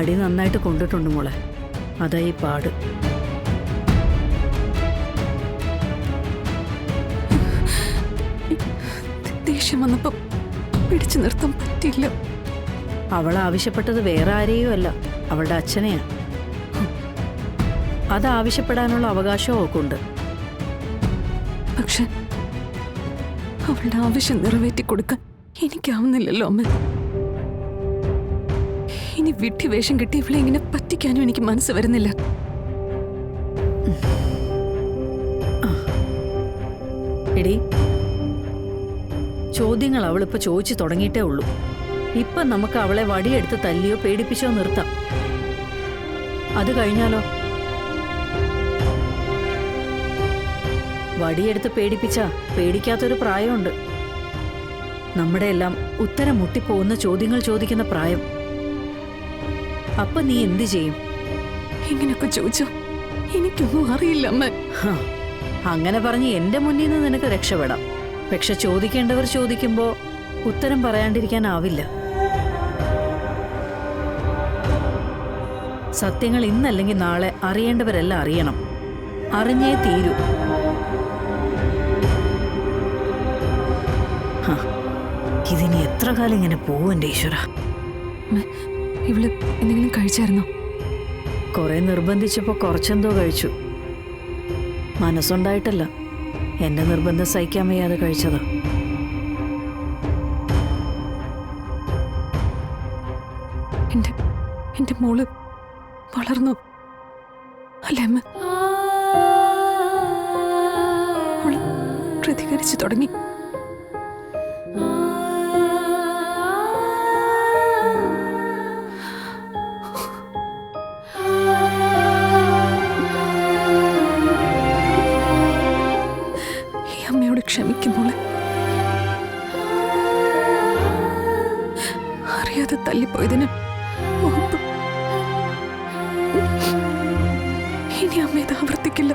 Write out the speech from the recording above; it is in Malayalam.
വടി നന്നായിട്ട് കൊണ്ടിട്ടുണ്ട് മോളെ, അതാ ഈ പാട്. ദേഷ്യം വന്നപ്പോ പിടിച്ചു നിർത്താൻ പറ്റില്ല. അവൾ ആവശ്യപ്പെട്ടത് വേറെ ആരെയും അല്ല, അവളുടെ അച്ഛനെയാ. അത് ആവശ്യപ്പെടാനുള്ള അവകാശവും അവൾക്കുണ്ട്. പക്ഷെ അവളുടെ ആവശ്യം നിറവേറ്റി കൊടുക്കാൻ എനിക്കാവുന്നില്ലല്ലോ അമ്മ. ഇനി വിട്ടി വേഷം കിട്ടി ഇവളെ ഇങ്ങനെ പറ്റിക്കാനും എനിക്ക് മനസ്സ് വരുന്നില്ല. എടി, ചോദ്യങ്ങൾ അവളിപ്പോ ചോദിച്ചു തുടങ്ങിയിട്ടേ ഉള്ളൂ. ഇപ്പൊ നമുക്ക് അവളെ വടിയെടുത്ത് തല്ലിയോ പേടിപ്പിച്ചോ നിർത്താം. അത് കഴിഞ്ഞാലോ? വടിയെടുത്ത് പേടിപ്പിച്ചാ പേടിക്കാത്തൊരു പ്രായമുണ്ട്. നമ്മുടെ എല്ലാം ഉത്തരം മുട്ടിപ്പോകുന്ന ചോദ്യങ്ങൾ ചോദിക്കുന്ന പ്രായം. അപ്പൊ നീ എന്ത് ചെയ്യും? ഇങ്ങനെയൊക്കെ ചോദിച്ചോ എനിക്കൊന്നും അറിയില്ല അമ്മ. അങ്ങനെ പറഞ്ഞ് എന്റെ മുന്നിൽ നിന്ന് നിനക്ക് രക്ഷപ്പെടാം. പക്ഷെ ചോദിക്കേണ്ടവർ ചോദിക്കുമ്പോ ഉത്തരം പറയാണ്ടിരിക്കാനാവില്ല. സത്യങ്ങൾ ഇന്നല്ലെങ്കിൽ നാളെ അറിയേണ്ടവരെല്ലാം അറിയണം. അറിഞ്ഞേ തീരൂ. ഇതിനി എത്ര കാലം ഇങ്ങനെ പോവും എന്റെ ഈശ്വര. ഇവള് എന്തെങ്കിലും കഴിച്ചായിരുന്നോ? കുറെ നിർബന്ധിച്ചപ്പോ കുറച്ചെന്തോ കഴിച്ചു. മനസ്സുണ്ടായിട്ടല്ല, എന്റെ നിർബന്ധം സഹിക്കാൻ വയ്യാതെ കഴിച്ചതാ. എന്റെ മോള് വളർന്നു അല്ലേ അമ്മ? അവള് പ്രതികരിച്ചു തുടങ്ങി. ഈ അമ്മയോട് ക്ഷമിക്കുമ്പോൾ അറിയാതെ തല്ലിപ്പോയതിന് ഇനി അമ്മ ഇത് ആവർത്തിക്കില്ല.